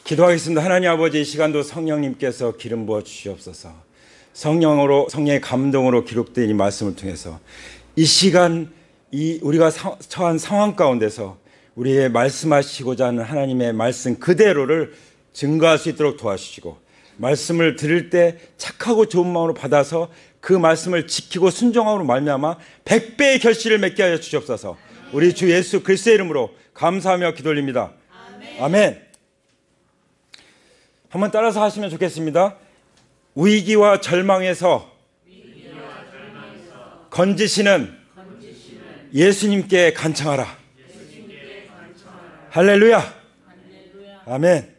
기도하겠습니다. 하나님 아버지, 이 시간도 성령님께서 기름 부어 주시옵소서. 성령의 감동으로 기록된 이 말씀을 통해서 이 시간 우리가 처한 상황 가운데서 우리의 말씀하시고자 하는 하나님의 말씀 그대로를 증거할 수 있도록 도와주시고, 말씀을 들을 때 착하고 좋은 마음으로 받아서 그 말씀을 지키고 순종함으로 말미암아 100배의 결실을 맺게 하여 주시옵소서. 우리 주 예수 그리스도의 이름으로 감사하며 기도드립니다. 아멘. 한번 따라서 하시면 좋겠습니다. 위기와 절망에서 건지시는 예수님께 간청하라. 할렐루야. 아멘.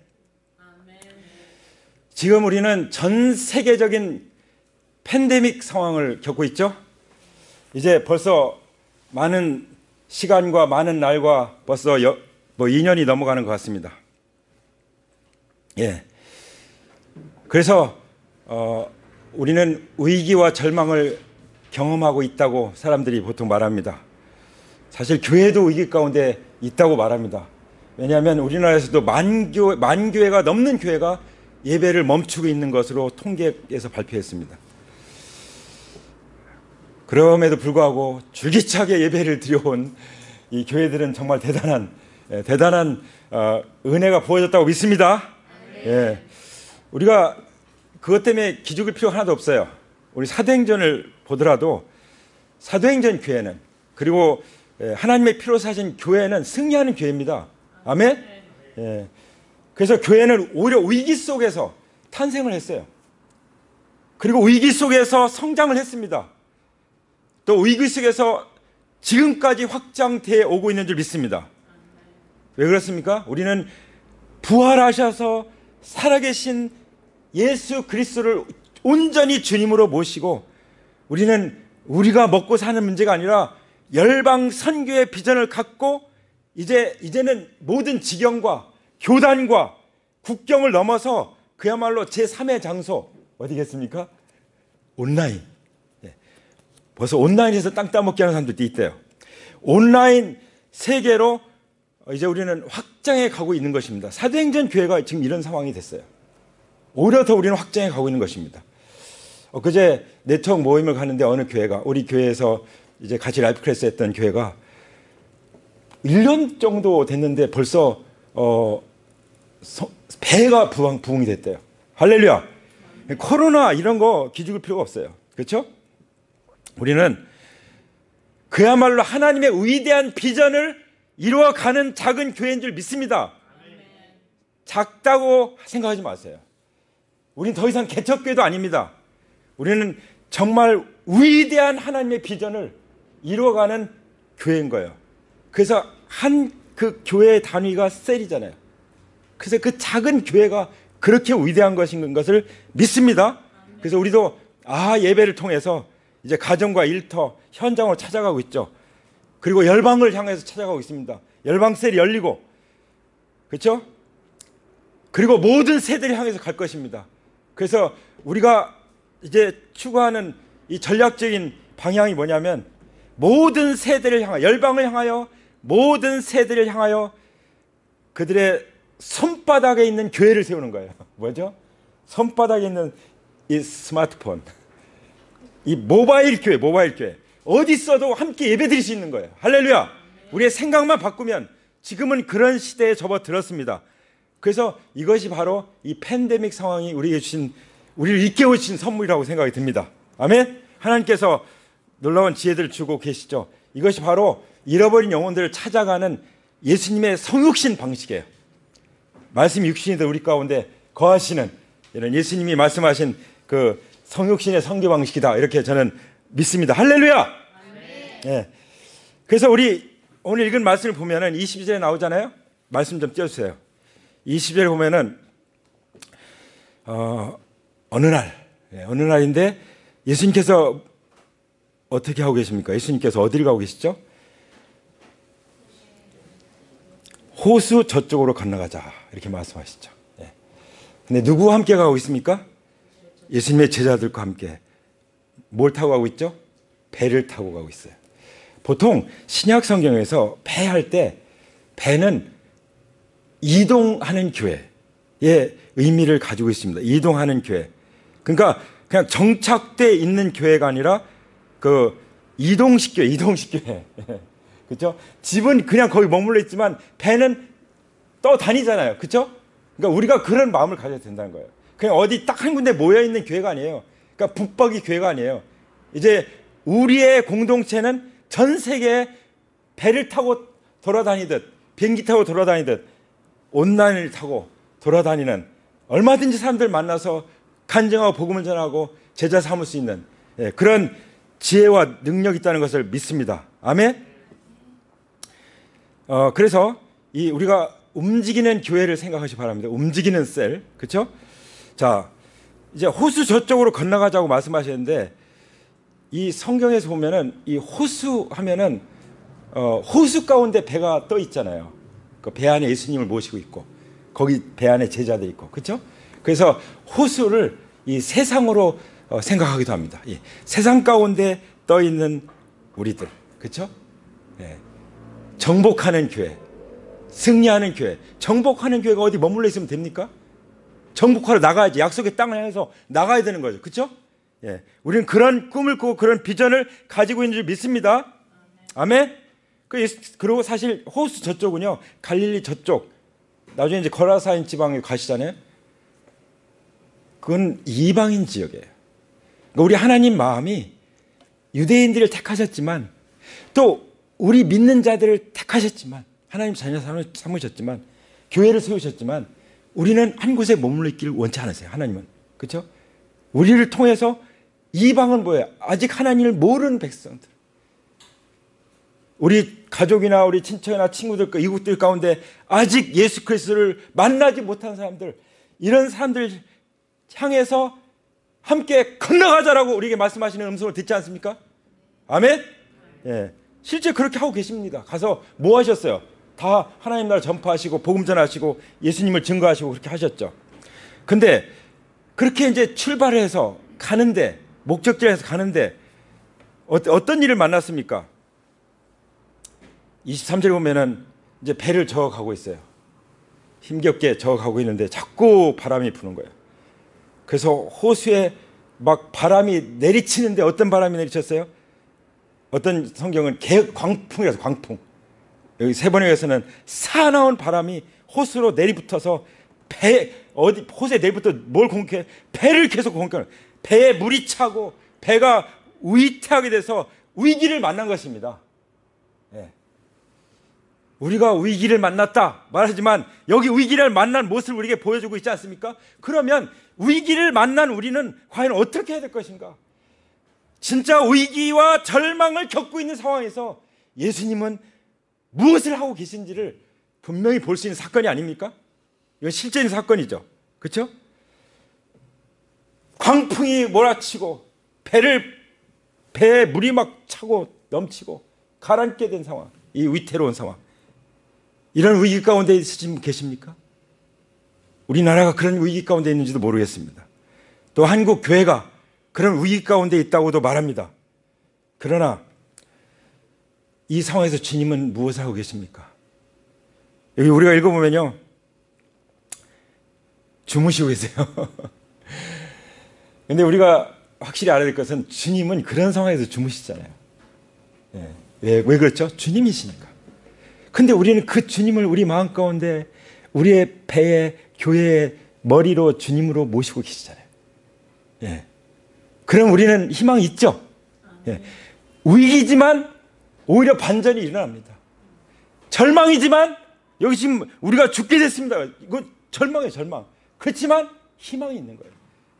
지금 우리는 전 세계적인 팬데믹 상황을 겪고 있죠. 이제 벌써 많은 시간과 많은 날과 벌써 2년이 넘어가는 것 같습니다. 예. 그래서 우리는 위기와 절망을 경험하고 있다고 사람들이 보통 말합니다. 사실 교회도 위기 가운데 있다고 말합니다. 왜냐하면 우리나라에서도 만 교회가 넘는 교회가 예배를 멈추고 있는 것으로 통계에서 발표했습니다. 그럼에도 불구하고 줄기차게 예배를 드려온 이 교회들은 정말 대단한 은혜가 부어졌다고 믿습니다. 예. 우리가 그것 때문에 기죽을 필요 하나도 없어요. 우리 사도행전을 보더라도 사도행전 교회는, 그리고 하나님의 피로 사신 교회는 승리하는 교회입니다. 아멘. 예. 그래서 교회는 오히려 위기 속에서 탄생을 했어요. 그리고 위기 속에서 성장을 했습니다. 또 위기 속에서 지금까지 확장되어 오고 있는 줄 믿습니다. 왜 그렇습니까? 우리는 부활하셔서 살아계신 예수 그리스도를 온전히 주님으로 모시고, 우리는 우리가 먹고 사는 문제가 아니라 열방 선교의 비전을 갖고 이제는 모든 지경과 교단과 국경을 넘어서 그야말로 제3의 장소 어디겠습니까? 온라인. 벌써 온라인에서 땅 따먹기 하는 사람들도 있대요. 온라인 세계로 이제 우리는 확장해 가고 있는 것입니다. 사도행전 교회가 지금 이런 상황이 됐어요. 오히려 더 우리는 확장해 가고 있는 것입니다. 그제 네트워크 모임을 가는데 어느 교회가, 우리 교회에서 이제 같이 라이프 클래스 했던 교회가 1년 정도 됐는데 벌써 배가 부흥이 됐대요. 할렐루야. 코로나 이런 거 기죽을 필요가 없어요. 그렇죠? 우리는 그야말로 하나님의 위대한 비전을 이루어가는 작은 교회인 줄 믿습니다. 작다고 생각하지 마세요. 우리는 더 이상 개척교회도 아닙니다. 우리는 정말 위대한 하나님의 비전을 이루어가는 교회인 거예요. 그래서 그 교회의 단위가 셀이잖아요. 그래서 그 작은 교회가 그렇게 위대한 것인 것을 믿습니다. 그래서 우리도 예배를 통해서 이제 가정과 일터, 현장으로 찾아가고 있죠. 그리고 열방을 향해서 찾아가고 있습니다. 열방 셀이 열리고, 그렇죠? 그리고 모든 세대를 향해서 갈 것입니다. 그래서 우리가 이제 추구하는 이 전략적인 방향이 뭐냐면, 모든 세대를 향하여, 열방을 향하여, 모든 세대를 향하여 그들의 손바닥에 있는 교회를 세우는 거예요. 뭐죠? 손바닥에 있는 이 스마트폰, 이 모바일 교회 어디 있어도 함께 예배 드릴 수 있는 거예요. 할렐루야. 우리의 생각만 바꾸면 지금은 그런 시대에 접어들었습니다. 그래서 이것이 바로 이 팬데믹 상황이 우리를 일깨워 주신 선물이라고 생각이 듭니다. 아멘. 하나님께서 놀라운 지혜들을 주고 계시죠. 이것이 바로 잃어버린 영혼들을 찾아가는 예수님의 성육신 방식이에요. 말씀이 육신이 된 우리 가운데 거하시는 이런 예수님이 말씀하신 그 성육신의 선교 방식이다, 이렇게 저는 믿습니다. 할렐루야. 예. 그래서 우리 오늘 읽은 말씀을 보면은 22절에 나오잖아요. 말씀 좀 띄워주세요. 20절에 보면은 어느 날인데 예수님께서 어떻게 하고 계십니까? 예수님께서 어디를 가고 계시죠? 호수 저쪽으로 건너가자, 이렇게 말씀하시죠. 예. 근데 누구와 함께 가고 있습니까? 예수님의 제자들과 함께. 뭘 타고 가고 있죠? 배를 타고 가고 있어요. 보통 신약 성경에서 배 할 때 배는 이동하는 교회, 의미를 가지고 있습니다. 이동하는 교회. 그러니까 그냥 정착돼 있는 교회가 아니라 그 이동식 교회, 이동식 교회. 그렇죠? 집은 그냥 거기 머물러 있지만 배는 떠다니잖아요. 그렇죠? 그러니까 우리가 그런 마음을 가져야 된다는 거예요. 그냥 어디 딱 한 군데 모여 있는 교회가 아니에요. 그러니까 북박이 교회가 아니에요. 이제 우리의 공동체는 전 세계에 배를 타고 돌아다니듯 비행기 타고 돌아다니듯 온난을 타고 돌아다니는, 얼마든지 사람들 만나서 간증하고 복음을 전하고 제자 삼을 수 있는 그런 지혜와 능력이 있다는 것을 믿습니다. 아멘. 그래서 이 우리가 움직이는 교회를 생각하시기 바랍니다. 움직이는 셀, 그렇죠? 자, 이제 호수 저쪽으로 건너가자고 말씀하셨는데, 이 성경에서 보면은 이 호수 하면은 호수 가운데 배가 떠 있잖아요. 그 배 안에 예수님을 모시고 있고 거기 배 안에 제자들이 있고, 그렇죠? 그래서 호수를 이 세상으로 생각하기도 합니다. 예. 세상 가운데 떠 있는 우리들, 그렇죠? 예. 정복하는 교회, 승리하는 교회. 정복하는 교회가 어디 머물러 있으면 됩니까? 정복하러 나가야지. 약속의 땅을 향해서 나가야 되는 거죠, 그렇죠? 예. 우리는 그런 꿈을 꾸고 그런 비전을 가지고 있는 줄 믿습니다. 아멘. 그리고 사실 호수 저쪽은요, 갈릴리 저쪽, 나중에 이제 거라사인 지방에 가시잖아요. 그건 이방인 지역이에요. 그러니까 우리 하나님 마음이 유대인들을 택하셨지만, 또 우리 믿는 자들을 택하셨지만, 하나님 자녀 삼으셨지만, 교회를 세우셨지만, 우리는 한 곳에 머물러 있기를 원치 않으세요. 하나님은, 그렇죠? 우리를 통해서 이방은 뭐예요? 아직 하나님을 모르는 백성들, 우리 가족이나 우리 친척이나 친구들, 이웃들 가운데 아직 예수 그리스도를 만나지 못한 사람들, 이런 사람들 향해서 함께 건너가자라고 우리에게 말씀하시는 음성을 듣지 않습니까? 아멘? 예. 실제 그렇게 하고 계십니다. 가서 뭐 하셨어요? 다 하나님 나라 전파하시고 복음 전하시고 예수님을 증거하시고 그렇게 하셨죠. 근데 그렇게 이제 출발해서 가는데, 목적지에서 가는데 어떤 일을 만났습니까? 23절에 보면은 이제 배를 저어가고 있어요. 힘겹게 저어가고 있는데 자꾸 바람이 부는 거예요. 그래서 호수에 막 바람이 내리치는데, 어떤 바람이 내리쳤어요? 어떤 성경은 광풍이라서, 광풍. 여기 세번역에서는 사나운 바람이 호수로 내리붙어서 호수에 내리붙어 뭘 공격해? 배를 계속 공격해요. 배에 물이 차고 배가 위태하게 돼서 위기를 만난 것입니다. 예. 우리가 위기를 만났다 말하지만 여기 위기를 만난 모습을 우리에게 보여주고 있지 않습니까? 그러면 위기를 만난 우리는 과연 어떻게 해야 될 것인가? 진짜 위기와 절망을 겪고 있는 상황에서 예수님은 무엇을 하고 계신지를 분명히 볼 수 있는 사건이 아닙니까? 이건 실제인 사건이죠. 그렇죠? 광풍이 몰아치고 배에 물이 막 차고 넘치고 가라앉게 된 상황, 이 위태로운 상황, 이런 위기 가운데 있으신 계십니까? 우리나라가 그런 위기 가운데 있는지도 모르겠습니다. 또 한국 교회가 그런 위기 가운데 있다고도 말합니다. 그러나 이 상황에서 주님은 무엇을 하고 계십니까? 여기 우리가 읽어보면요, 주무시고 계세요. 근데 우리가 확실히 알아야 될 것은 주님은 그런 상황에서 주무시잖아요. 예. 왜 그렇죠? 주님이시니까. 근데 우리는 그 주님을 우리 마음 가운데, 우리의 배에, 교회의 머리로 주님으로 모시고 계시잖아요. 예. 그럼 우리는 희망이 있죠. 예. 위기지만 오히려 반전이 일어납니다. 절망이지만, 여기 지금 우리가 죽게 됐습니다. 이거 절망이에요, 절망. 그렇지만 희망이 있는 거예요.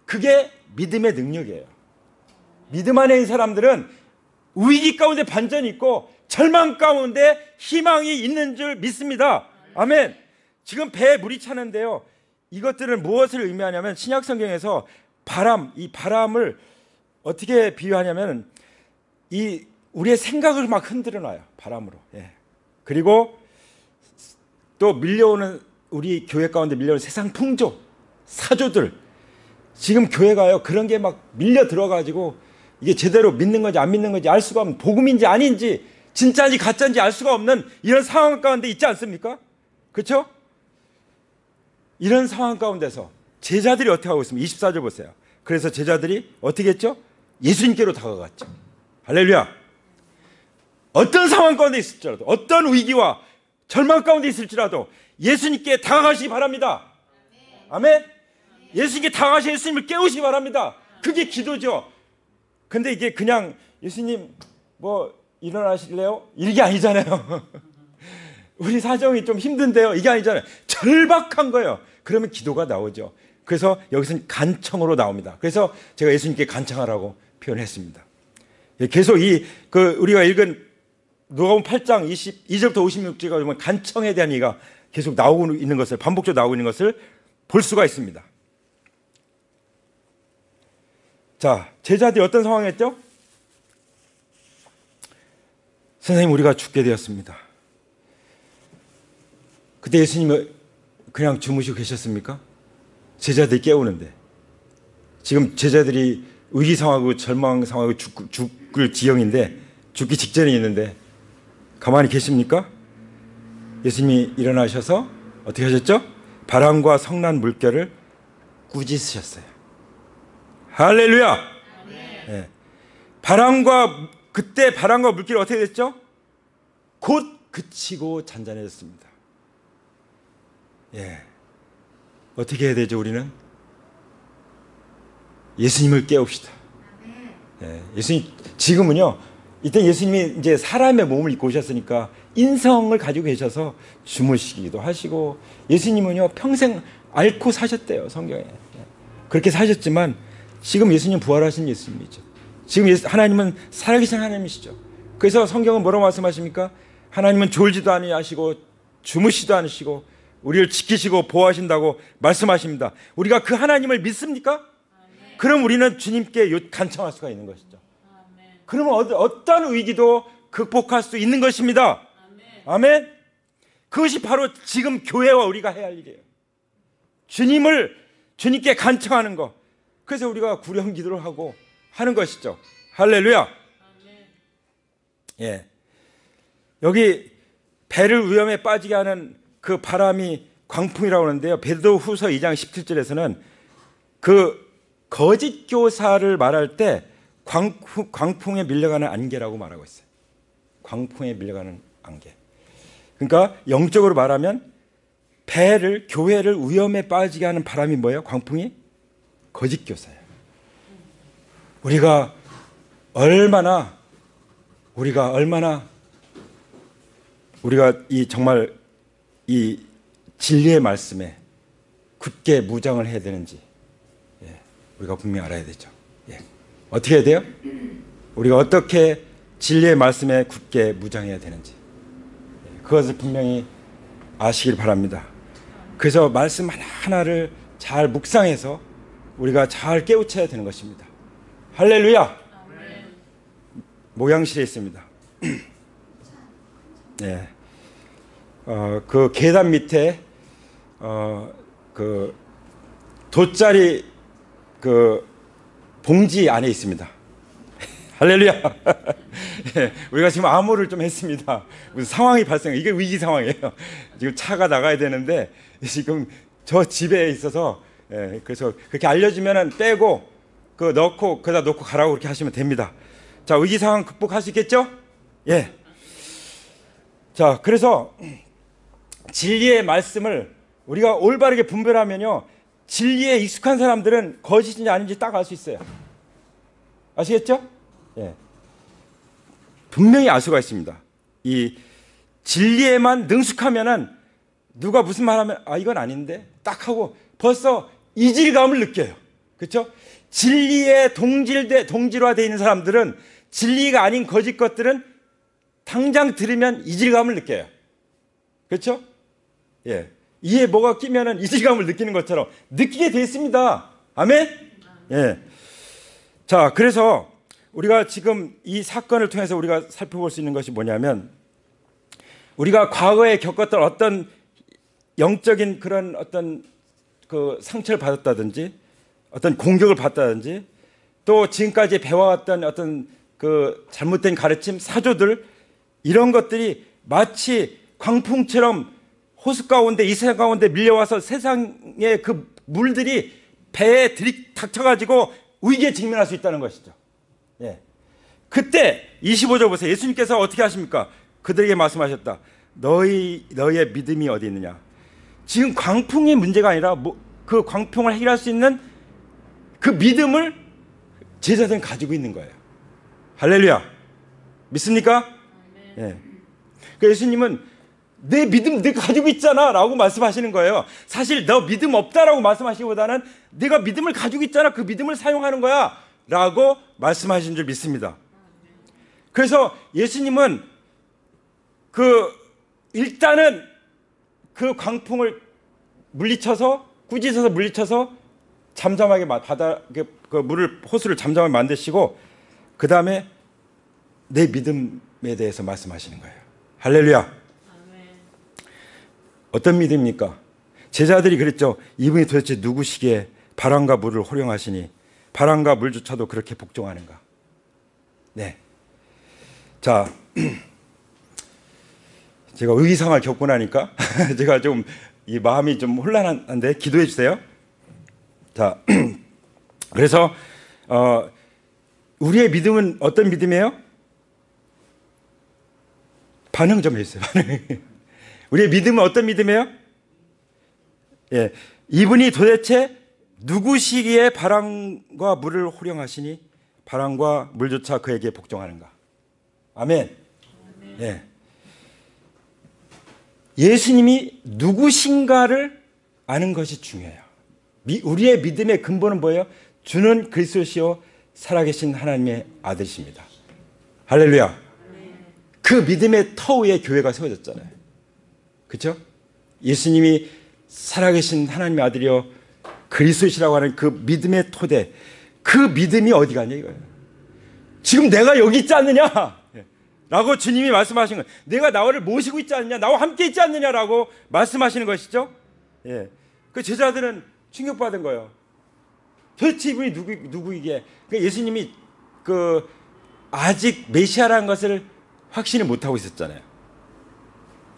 그게 믿음의 능력이에요. 믿음 안에 있는 사람들은 위기 가운데 반전이 있고 절망 가운데 희망이 있는 줄 믿습니다. 아멘. 지금 배에 물이 차는데요, 이것들은 무엇을 의미하냐면, 신약 성경에서 이 바람을 어떻게 비유하냐면, 이 우리의 생각을 막 흔들어 놔요, 바람으로. 예. 그리고 또 밀려오는, 우리 교회 가운데 밀려오는 세상 풍조, 사조들, 지금 교회가요 그런 게 막 밀려 들어가지고 이게 제대로 믿는 건지 안 믿는 건지 알 수가 없는, 복음인지 아닌지 진짜인지 가짜인지 알 수가 없는 이런 상황 가운데 있지 않습니까? 그렇죠? 이런 상황 가운데서 제자들이 어떻게 하고 있습니까? 24절 보세요. 그래서 제자들이 어떻게 했죠? 예수님께로 다가갔죠. 할렐루야. 어떤 상황 가운데 있을지라도, 어떤 위기와 절망 가운데 있을지라도 예수님께 다가가시기 바랍니다. 아멘. 예수님께 다가가시 예수님을 깨우시기 바랍니다. 그게 기도죠. 근데 이게 그냥 예수님 뭐 일어나실래요? 이게 아니잖아요. 우리 사정이 좀 힘든데요. 이게 아니잖아요. 절박한 거예요. 그러면 기도가 나오죠. 그래서 여기서는 간청으로 나옵니다. 그래서 제가 예수님께 간청하라고 표현했습니다. 계속 우리가 읽은 누가복음 8장 22절부터 56절까지 보면 간청에 대한 얘기가 계속 나오고 있는 것을, 반복적으로 나오고 있는 것을 볼 수가 있습니다. 자, 제자들이 어떤 상황이었죠? 선생님, 우리가 죽게 되었습니다. 그때 예수님은 그냥 주무시고 계셨습니까? 제자들이 깨우는데, 지금 제자들이 위기 상황하고 절망 상황하고 죽을 지경인데, 죽기 직전에 있는데 가만히 계십니까? 예수님이 일어나셔서 어떻게 하셨죠? 바람과 성난 물결을 꾸짖으셨어요. 할렐루야. 네. 그때 바람과 물결이 어떻게 됐죠? 곧 그치고 잔잔해졌습니다. 예. 어떻게 해야 되죠, 우리는? 예수님을 깨웁시다. 예. 지금은요, 이때 예수님이 이제 사람의 몸을 입고 오셨으니까 인성을 가지고 계셔서 주무시기도 하시고, 예수님은요, 평생 앓고 사셨대요, 성경에. 그렇게 사셨지만, 지금 예수님 부활하신 예수님이죠. 지금 하나님은 살아계신 하나님이시죠. 그래서 성경은 뭐라고 말씀하십니까? 하나님은 졸지도 아니하시고 주무시도 않으시고 우리를 지키시고 보호하신다고 말씀하십니다. 우리가 그 하나님을 믿습니까? 아멘. 그럼 우리는 주님께 간청할 수가 있는 것이죠. 아멘. 그러면 어떤 위기도 극복할 수 있는 것입니다. 아멘. 아멘. 그것이 바로 지금 교회와 우리가 해야 할 일이에요. 주님께 간청하는 것. 그래서 우리가 구령 기도를 하고 하는 것이죠. 할렐루야. 아멘. 예. 여기 배를 위험에 빠지게 하는 그 바람이 광풍이라고 하는데요. 베드로후서 2장 17절에서는 그 거짓 교사를 말할 때 광풍에 밀려가는 안개라고 말하고 있어요. 광풍에 밀려가는 안개. 그러니까 영적으로 말하면 교회를 위험에 빠지게 하는 바람이 뭐예요? 광풍이? 거짓 교사예요. 우리가 얼마나 정말 이 진리의 말씀에 굳게 무장을 해야 되는지, 우리가 분명히 알아야 되죠. 어떻게 해야 돼요? 우리가 어떻게 진리의 말씀에 굳게 무장해야 되는지, 그것을 분명히 아시길 바랍니다. 그래서 말씀 하나하나를 잘 묵상해서 우리가 잘 깨우쳐야 되는 것입니다. 할렐루야. 모양실에 있습니다. 네. 그 계단 밑에 그 돗자리 그 봉지 안에 있습니다. 할렐루야. 예, 우리가 지금 암호를 좀 했습니다. 무슨 상황이 이게 위기 상황이에요. 지금 차가 나가야 되는데 지금 저 집에 있어서, 그래서 그렇게 알려주면은 빼고 넣고 거기다 놓고 가라고 그렇게 하시면 됩니다. 자, 위기 상황 극복할 수 있겠죠? 예. 자, 그래서 진리의 말씀을 우리가 올바르게 분별하면요, 진리에 익숙한 사람들은 거짓인지 아닌지 딱 알 수 있어요. 아시겠죠? 예. 분명히 알 수가 있습니다. 이 진리에만 능숙하면은 누가 무슨 말하면 이건 아닌데 딱 하고 벌써 이질감을 느껴요. 그렇죠? 진리에 동질화되어 있는 사람들은 진리가 아닌 거짓 것들은 당장 들으면 이질감을 느껴요. 그렇죠? 예. 이에 뭐가 끼면은 이질감을 느끼는 것처럼 느끼게 되어 있습니다. 아멘? 예. 자, 그래서 우리가 지금 이 사건을 통해서 우리가 살펴볼 수 있는 것이 뭐냐면, 우리가 과거에 겪었던 어떤 영적인 그런 어떤 그 상처를 받았다든지 어떤 공격을 받았다든지 또 지금까지 배워왔던 어떤 그 잘못된 가르침, 사조들, 이런 것들이 마치 광풍처럼 호수 가운데, 이 세상 가운데 밀려와서 세상의 그 물들이 배에 들이닥쳐가지고 위기에 직면할 수 있다는 것이죠. 예. 그때 25절 보세요. 예수님께서 어떻게 하십니까? 그들에게 말씀하셨다. 너희의 믿음이 어디 있느냐? 지금 광풍의 문제가 아니라 그 광풍을 해결할 수 있는 그 믿음을 제자들은 가지고 있는 거예요. 할렐루야. 믿습니까? 예. 그러니까 예수님은 내 믿음 내가 가지고 있잖아 라고 말씀하시는 거예요. 사실 너 믿음 없다라고 말씀하시기보다는 내가 믿음을 가지고 있잖아, 그 믿음을 사용하는 거야 라고 말씀하신 줄 믿습니다. 그래서 예수님은 일단은 그 광풍을 꾸짖어서 물리쳐서 잠잠하게 바닥에 그 호수를 잠잠하게 만드시고 그 다음에 내 믿음에 대해서 말씀하시는 거예요. 할렐루야. 아멘. 어떤 믿음입니까? 제자들이 그랬죠. 이분이 도대체 누구시기에 바람과 물을 호령하시니 바람과 물조차도 그렇게 복종하는가? 네. 자, 제가 의기상을 겪고 나니까 제가 좀 이 마음이 좀 혼란한데 기도해 주세요. 자, 그래서 우리의 믿음은 어떤 믿음이에요? 반응 좀 해주세요. 우리의 믿음은 어떤 믿음이에요? 예, 이분이 도대체 누구시기에 바람과 물을 호령하시니 바람과 물조차 그에게 복종하는가? 아멘. 예. 예수님이 누구신가를 아는 것이 중요해요. 우리의 믿음의 근본은 뭐예요? 주는 그리스도시요 살아계신 하나님의 아들이십니다. 할렐루야. 그 믿음의 터 위에 교회가 세워졌잖아요. 그렇죠? 예수님이 살아계신 하나님의 아들이요 그리스도시라고 하는 그 믿음의 토대, 그 믿음이 어디 가냐 이거예요. 지금 내가 여기 있지 않느냐 라고 주님이 말씀하신 거예요. 내가 나를 모시고 있지 않느냐, 나와 함께 있지 않느냐라고 말씀하시는 것이죠. 예. 그 제자들은 충격받은 거예요. 도대체 이분이 누구이게? 그러니까 예수님이 아직 메시아라는 것을 확신을 못하고 있었잖아요.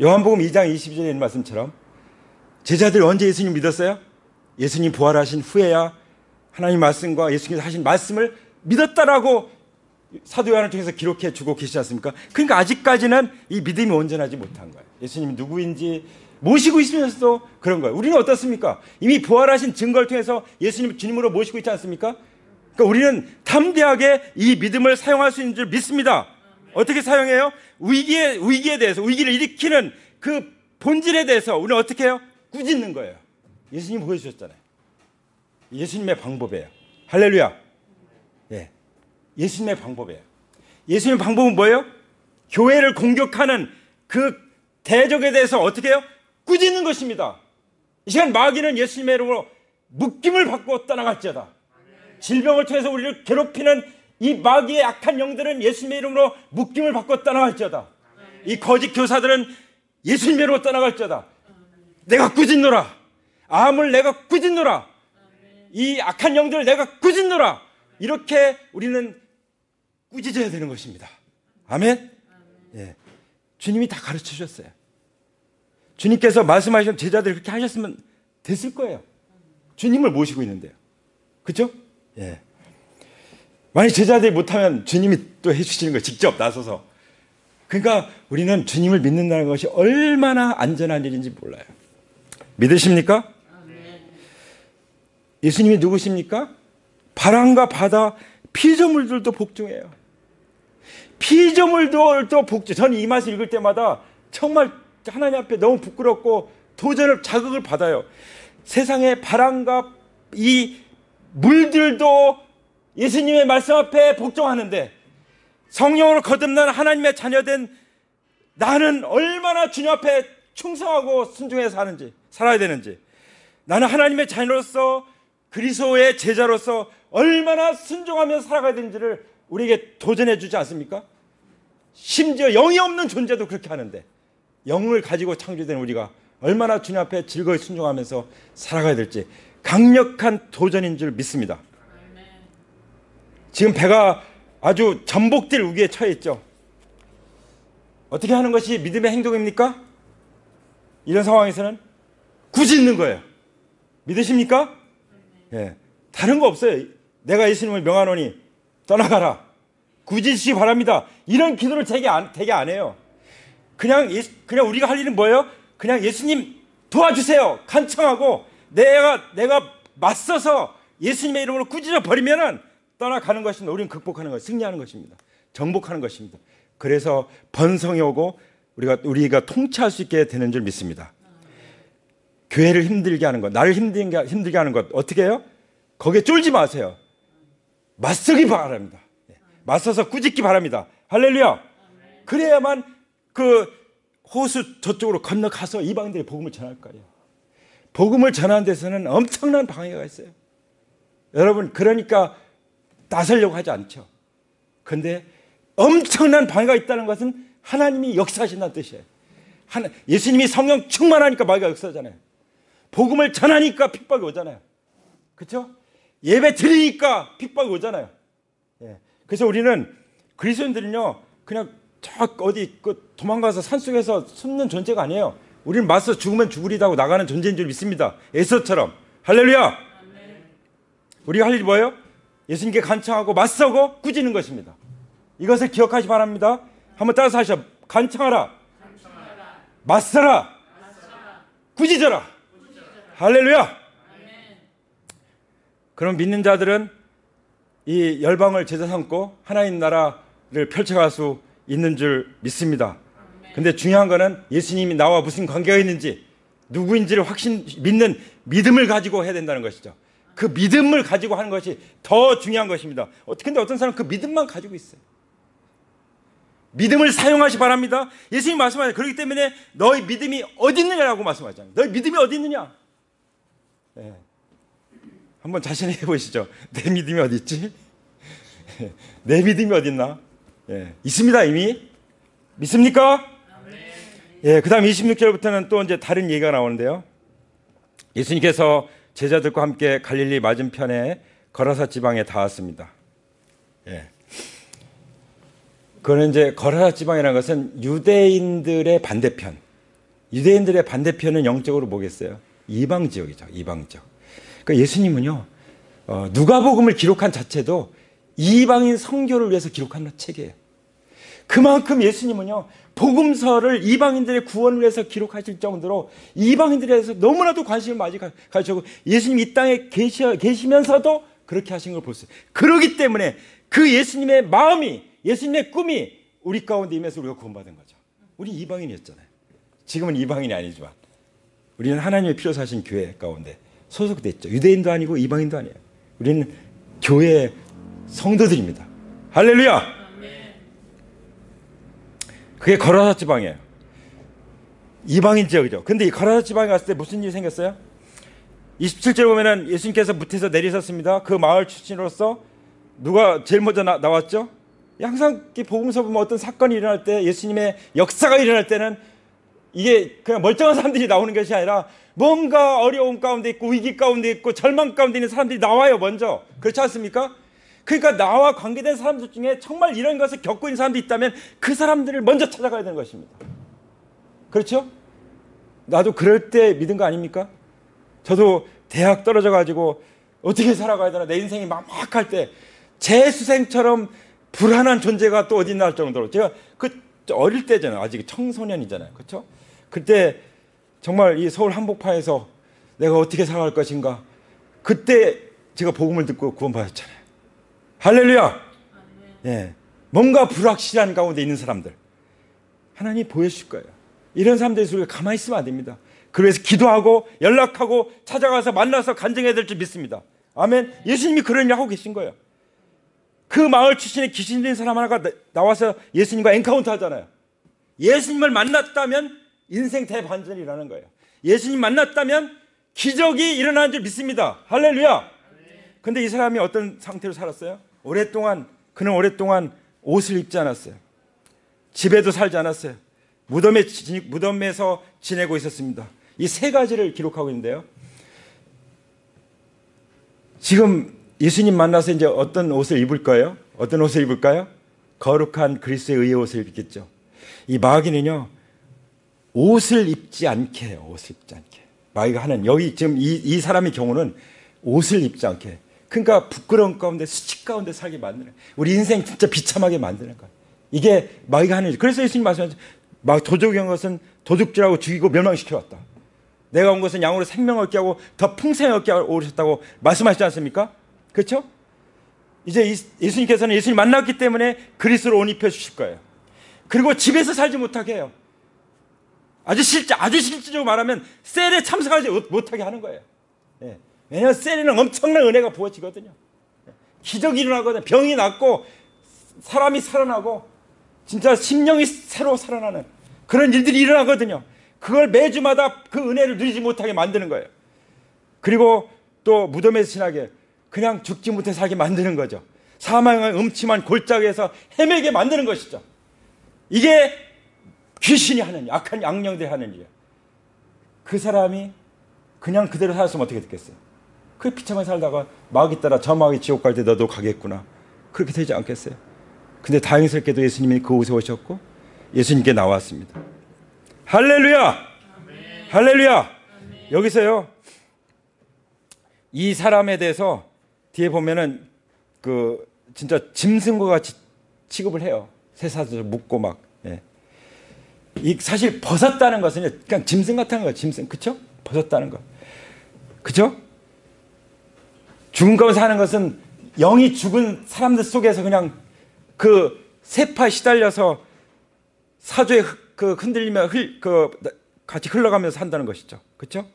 요한복음 2장 22절에 있는 말씀처럼 제자들이 언제 예수님 믿었어요? 예수님 부활하신 후에야 하나님 말씀과 예수님께서 하신 말씀을 믿었다라고 사도 요한을 통해서 기록해 주고 계시지 않습니까? 그러니까 아직까지는 이 믿음이 온전하지 못한 거예요. 예수님이 누구인지 모시고 있으면서도 그런 거예요. 우리는 어떻습니까? 이미 부활하신 증거를 통해서 예수님 주님으로 모시고 있지 않습니까? 그러니까 우리는 담대하게 이 믿음을 사용할 수 있는 줄 믿습니다. 어떻게 사용해요? 위기에 대해서, 위기를 일으키는 그 본질에 대해서 우리는 어떻게 해요? 꾸짖는 거예요. 예수님 보여주셨잖아요. 예수님의 방법이에요. 할렐루야. 예. 예수님의 방법이에요. 예수님의 방법은 뭐예요? 교회를 공격하는 그 대적에 대해서 어떻게 해요? 꾸짖는 것입니다. 이 시간 마귀는 예수님의 이름으로 묶임을 받고 떠나갈지어다. 질병을 통해서 우리를 괴롭히는 이 마귀의 악한 영들은 예수님의 이름으로 묶임을 받고 떠나갈지어다. 이 거짓 교사들은 예수님의 이름으로 떠나갈지어다. 내가 꾸짖노라. 암을 내가 꾸짖노라. 이 악한 영들을 내가 꾸짖노라. 이렇게 우리는 꾸짖어야 되는 것입니다. 아멘. 예. 주님이 다 가르쳐 주셨어요. 주님께서 말씀하신 제자들이 그렇게 하셨으면 됐을 거예요. 주님을 모시고 있는데요. 그렇죠? 예. 만약 제자들이 못하면 주님이 또 해주시는 거예요. 직접 나서서. 그러니까 우리는 주님을 믿는다는 것이 얼마나 안전한 일인지 몰라요. 믿으십니까? 예수님이 누구십니까? 바람과 바다, 피조물들도 복종해요. 피조물들도 복종. 저는 이 말씀 읽을 때마다 정말 하나님 앞에 너무 부끄럽고 도전을 자극을 받아요. 세상의 바람과 이 물들도 예수님의 말씀 앞에 복종하는데 성령으로 거듭난 하나님의 자녀된 나는 얼마나 주님 앞에 충성하고 순종해서 살아야 되는지, 나는 하나님의 자녀로서 그리스도의 제자로서 얼마나 순종하며 살아가야 되는지를 우리에게 도전해 주지 않습니까? 심지어 영이 없는 존재도 그렇게 하는데 영을 가지고 창조된 우리가 얼마나 주님 앞에 즐거이 순종하면서 살아가야 될지 강력한 도전인 줄 믿습니다. 지금 배가 아주 전복될 위기에 처해 있죠. 어떻게 하는 것이 믿음의 행동입니까? 이런 상황에서는 꾸짖는 거예요. 믿으십니까? 예. 다른 거 없어요. 내가 예수님을 명하노니 떠나가라. 꾸짖으시기 바랍니다. 이런 기도를 되게 안 해요. 그냥 우리가 할 일은 뭐예요? 그냥 예수님 도와주세요. 간청하고 내가 맞서서 예수님의 이름으로 꾸짖어 버리면은 떠나가는 것입니다. 우리는 극복하는 것, 승리하는 것입니다. 정복하는 것입니다. 그래서 번성이 오고 우리가 통치할 수 있게 되는 줄 믿습니다. 교회를 힘들게 하는 것, 나를 힘들게 하는 것 어떻게 해요? 거기에 쫄지 마세요. 맞서기 바랍니다. 맞서서 꾸짖기 바랍니다. 할렐루야. 그래야만 그 호수 저쪽으로 건너가서 이방인들의 복음을 전할 거예요. 복음을 전하는 데서는 엄청난 방해가 있어요. 여러분, 그러니까 나서려고 하지 않죠. 그런데 엄청난 방해가 있다는 것은 하나님이 역사하신다는 뜻이에요. 예수님이 성령 충만하니까 마귀가 역사하잖아요. 복음을 전하니까 핍박이 오잖아요. 그렇죠? 예배 드리니까 핍박이 오잖아요. 예. 그래서 우리는 그리스도인들은요, 그냥 저 어디 도망가서 산속에서 숨는 존재가 아니에요. 우리는 맞서 죽으면 죽으리다 하고 나가는 존재인 줄 믿습니다. 에서처럼. 할렐루야. 우리가 할 일이 뭐예요? 예수님께 간청하고 맞서고 꾸짖는 것입니다. 이것을 기억하시 바랍니다. 한번 따라서 하시죠. 간청하라. 맞서라. 꾸짖어라. 할렐루야. 그럼 믿는 자들은 이 열방을 제자 삼고 하나님 나라를 펼쳐갈 수 있는 줄 믿습니다. 근데 중요한 거는 예수님이 나와 무슨 관계가 있는지, 누구인지를 믿는 믿음을 가지고 해야 된다는 것이죠. 그 믿음을 가지고 하는 것이 더 중요한 것입니다. 근데 어떤 사람은 그 믿음만 가지고 있어요. 믿음을 사용하시 바랍니다. 예수님 말씀하세요. 그렇기 때문에 너희 믿음이 어디 있느냐라고 말씀하잖아요. 너희 믿음이 어디 있느냐? 네. 한번 자신을 해보시죠. 내 믿음이 어디 있지? 내 믿음이 어디 있나? 예, 있습니다. 이미. 믿습니까? 예, 그 다음 26절부터는 또 이제 다른 얘기가 나오는데요. 예수님께서 제자들과 함께 갈릴리 맞은편에 거라사 지방에 닿았습니다. 예. 그거는 이제 거라사 지방이라는 것은 유대인들의 반대편. 유대인들의 반대편은 영적으로 뭐겠어요? 이방 지역이죠. 이방 지역. 그러니까 예수님은요, 누가복음을 기록한 자체도 이방인 선교를 위해서 기록한 책이에요. 그만큼 예수님은요, 복음서를 이방인들의 구원을 위해서 기록하실 정도로 이방인들에 대해서 너무나도 관심을 많이 가지고 예수님 이 땅에 계시면서도 그렇게 하신 걸 볼 수 있어요. 그렇기 때문에 그 예수님의 마음이, 예수님의 꿈이 우리 가운데 임해서 우리가 구원받은 거죠. 우리 이방인이었잖아요. 지금은 이방인이 아니지만 우리는 하나님의 피로 사신 교회 가운데 소속됐죠. 유대인도 아니고 이방인도 아니에요. 우리는 교회 성도들입니다. 할렐루야. 그게 거라사 지방이에요. 이방인 지역이죠. 근데 이 거라사 지방에 갔을 때 무슨 일이 생겼어요? 27절 보면은 예수님께서 무태에서 내리셨습니다. 그 마을 출신으로서 누가 제일 먼저 나왔죠? 항상 복음서 보면 어떤 사건이 일어날 때, 예수님의 역사가 일어날 때는 이게 그냥 멀쩡한 사람들이 나오는 것이 아니라 뭔가 어려움 가운데 있고 위기 가운데 있고 절망 가운데 있는 사람들이 나와요. 먼저. 그렇지 않습니까? 그러니까 나와 관계된 사람들 중에 정말 이런 것을 겪고 있는 사람들이 있다면 그 사람들을 먼저 찾아가야 되는 것입니다. 그렇죠? 나도 그럴 때 믿은 거 아닙니까? 저도 대학 떨어져 가지고 어떻게 살아가야 되나 내 인생이 막막할 때 재수생처럼 불안한 존재가 또 어디 있나 할 정도로, 제가 그 어릴 때잖아요. 아직 청소년이잖아요. 그렇죠? 그때 정말 이 서울 한복판에서 내가 어떻게 살아갈 것인가, 그때 제가 복음을 듣고 구원받았잖아요. 할렐루야. 예, 뭔가 불확실한 가운데 있는 사람들 하나님 보여주실 거예요. 이런 사람들이 우리가 가만히 있으면 안 됩니다. 그래서 기도하고 연락하고 찾아가서 만나서 간증해야 될 줄 믿습니다. 아멘. 예수님이 그런 일 하고 계신 거예요. 그 마을 출신에 귀신 들린 사람 하나가 나와서 예수님과 엔카운트 하잖아요. 예수님을 만났다면 인생 대반전이 일어나는 거예요. 예수님 만났다면 기적이 일어나는 줄 믿습니다. 할렐루야. 근데 이 사람이 어떤 상태로 살았어요? 그는 오랫동안 옷을 입지 않았어요. 집에도 살지 않았어요. 무덤에서 지내고 있었습니다. 이 세 가지를 기록하고 있는데요. 지금 예수님 만나서 이제 어떤 옷을 입을 거예요? 어떤 옷을 입을까요? 거룩한 그리스도의 의의 옷을 입겠죠. 이 마귀는요, 옷을 입지 않게 해요. 옷을 입지 않게. 마귀가 하는, 여기 지금 이 사람의 경우는 옷을 입지 않게. 그러니까 부끄러운 가운데, 수치 가운데 살게 만드는, 우리 인생 진짜 비참하게 만드는 거예요. 이게 마귀가 하는 일. 그래서 예수님 말씀하신, 막 도적이 온 것은 도둑질하고 죽이고 멸망시켜왔다. 내가 온 것은 양으로 생명을 얻게 하고 더 풍성히 얻게 하고 오셨다고 말씀하시지 않습니까? 그렇죠? 이제 예수님께서는 예수님 만났기 때문에 그리스도로 옷 입혀 주실 거예요. 그리고 집에서 살지 못하게 해요. 아주 실질적으로 말하면 셀에 참석하지 못하게 하는 거예요. 예. 왜냐하면 셀에는 엄청난 은혜가 부어지거든요. 기적이 일어나거든요. 병이 낫고 사람이 살아나고 진짜 심령이 새로 살아나는 그런 일들이 일어나거든요. 그걸 매주마다 그 은혜를 누리지 못하게 만드는 거예요. 그리고 또 무덤에서 지나게 그냥 죽지 못해 살게 만드는 거죠. 사망의 음침한 골짜기에서 헤매게 만드는 것이죠. 이게 귀신이 하는 일, 악한 악령들이 하는 일이에요. 그 사람이 그냥 그대로 살았으면 어떻게 됐겠어요? 그 비참하게 살다가 마귀 따라 저 마귀 지옥 갈 때 너도 가겠구나. 그렇게 되지 않겠어요? 근데 다행스럽게도 예수님이 그 옷에 오셨고 예수님께 나왔습니다. 할렐루야! 아멘. 할렐루야! 아멘. 여기서요, 이 사람에 대해서 뒤에 보면은 그 진짜 짐승과 같이 취급을 해요. 쇠사슬 묶고 막. 예. 이 사실 벗었다는 것은 그냥 짐승 같은 거예요. 짐승, 그렇죠? 벗었다는 거, 그렇죠? 죽은 가운데 사는 것은 영이 죽은 사람들 속에서 그냥 그 세파에 시달려서 사조에 그 흔들리며 같이 흘러가면서 산다는 것이죠. 그렇죠?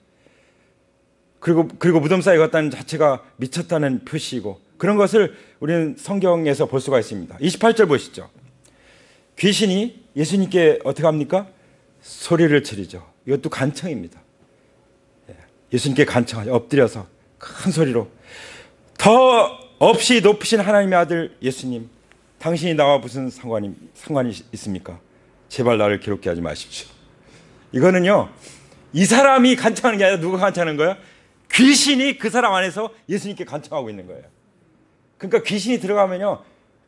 그리고 무덤 사이에 갔다는 자체가 미쳤다는 표시이고, 그런 것을 우리는 성경에서 볼 수가 있습니다. 28절 보시죠. 귀신이 예수님께 어떻게 합니까? 소리를 지르죠. 이것도 간청입니다. 예수님께 간청하죠. 엎드려서 큰 소리로, 더 없이 높으신 하나님의 아들 예수님, 당신이 나와 무슨 상관이 있습니까? 제발 나를 괴롭게 하지 마십시오. 이거는요, 이 사람이 간청하는 게 아니라 누가 간청하는 거야? 귀신이 그 사람 안에서 예수님께 간청하고 있는 거예요. 그러니까 귀신이 들어가면요,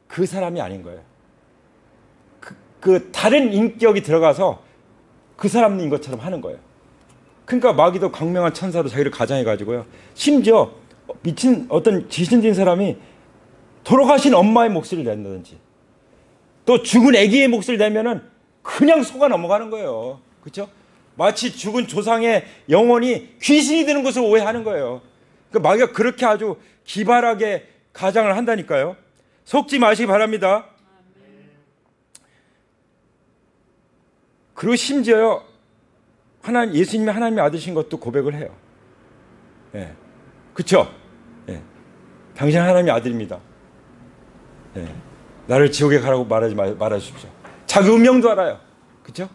그 사람이 아닌 거예요. 그 다른 인격이 들어가서 그 사람인 것처럼 하는 거예요. 그러니까 마귀도 광명한 천사로 자기를 가장해가지고요, 심지어 미친 어떤 귀신 진 사람이 돌아가신 엄마의 목소리를 낸다든지 또 죽은 아기의 목소리를 내면은 그냥 속아 넘어가는 거예요. 그렇죠? 마치 죽은 조상의 영혼이 귀신이 되는 것을 오해하는 거예요. 그러니까 마귀가 그렇게 아주 기발하게 가장을 한다니까요. 속지 마시기 바랍니다. 그리고 심지어요, 예수님이 하나님의 아들이신 것도 고백을 해요. 예. 그렇죠? 예. 당신은 하나님의 아들입니다. 예. 나를 지옥에 가라고 말하십시오. 자기 운명도 알아요. 그렇죠?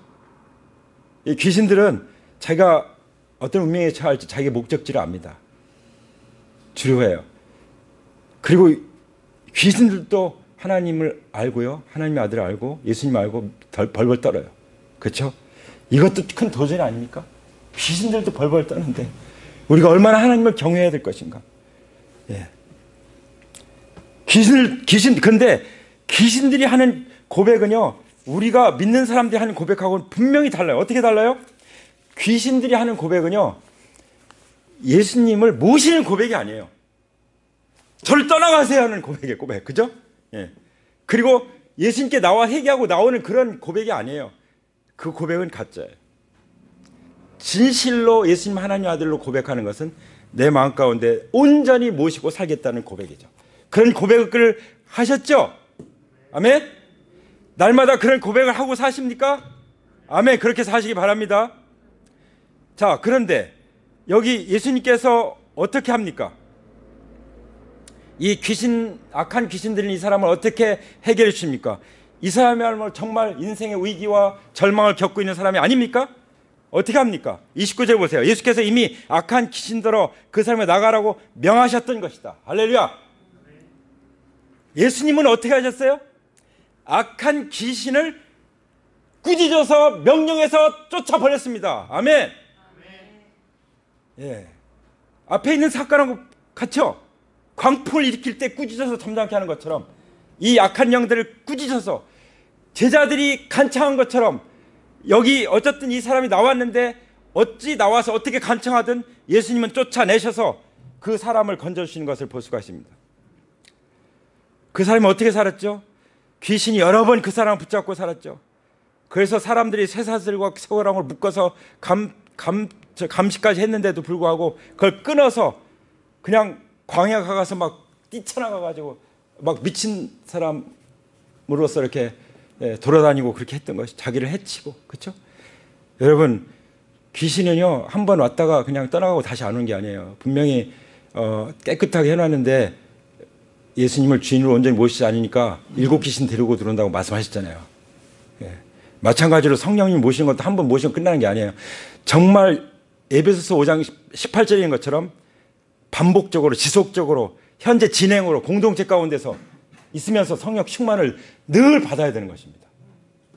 이 귀신들은 자기가 어떤 운명에 처할지 자기의 목적지를 압니다. 두려워해요. 그리고 귀신들도 하나님을 알고요, 하나님의 아들을 알고 예수님 알고 벌벌 떨어요. 그렇죠? 이것도 큰 도전이 아닙니까? 귀신들도 벌벌 떠는데 우리가 얼마나 하나님을 경외해야 될 것인가. 예. 근데 귀신들이 하는 고백은요, 우리가 믿는 사람들이 하는 고백하고는 분명히 달라요. 어떻게 달라요? 귀신들이 하는 고백은요, 예수님을 모시는 고백이 아니에요. 저를 떠나가세요 하는 고백이에요. 고백. 그죠? 예. 그리고 예수님께 나와 회개하고 나오는 그런 고백이 아니에요. 그 고백은 가짜예요. 진실로 예수님 하나님 아들로 고백하는 것은 내 마음 가운데 온전히 모시고 살겠다는 고백이죠. 그런 고백을 하셨죠? 아멘? 날마다 그런 고백을 하고 사십니까? 아멘. 그렇게 사시기 바랍니다. 자, 그런데 여기 예수님께서 어떻게 합니까? 이 악한 귀신들은 이 사람을 어떻게 해결해 주십니까? 이 사람이야말로 정말 인생의 위기와 절망을 겪고 있는 사람이 아닙니까? 어떻게 합니까? 29절 보세요. 예수께서 이미 악한 귀신들어 그 사람을 나가라고 명하셨던 것이다. 할렐루야. 예수님은 어떻게 하셨어요? 악한 귀신을 꾸짖어서 명령해서 쫓아버렸습니다. 아멘. 예. 앞에 있는 사건하고 같죠? 광풍을 일으킬 때 꾸짖어서 잠잠케 하는 것처럼 이 악한 영들을 꾸짖어서 제자들이 간청한 것처럼 여기 어쨌든 이 사람이 나왔는데 어찌 나와서 어떻게 간청하든 예수님은 쫓아내셔서 그 사람을 건져주시는 것을 볼 수가 있습니다. 그 사람이 어떻게 살았죠? 귀신이 여러 번 그 사람을 붙잡고 살았죠. 그래서 사람들이 쇠사슬과 쇠고랑을 묶어서 감시까지 했는데도 불구하고 그걸 끊어서 그냥 광야 가서 막 뛰쳐나가가지고 막 미친 사람으로서 이렇게 돌아다니고 그렇게 했던 것이 자기를 해치고. 그렇죠? 여러분, 귀신은요 한 번 왔다가 그냥 떠나가고 다시 안 오는 게 아니에요. 분명히 깨끗하게 해놨는데 예수님을 주인으로 온전히 모시지 않으니까 7 귀신 데리고 들어온다고 말씀하셨잖아요. 예. 마찬가지로 성령님 모시는 것도 한 번 모시면 끝나는 게 아니에요. 정말 에베소서 5장 18절인 것처럼 반복적으로 지속적으로 현재 진행으로 공동체 가운데서 있으면서 성령 충만을 늘 받아야 되는 것입니다.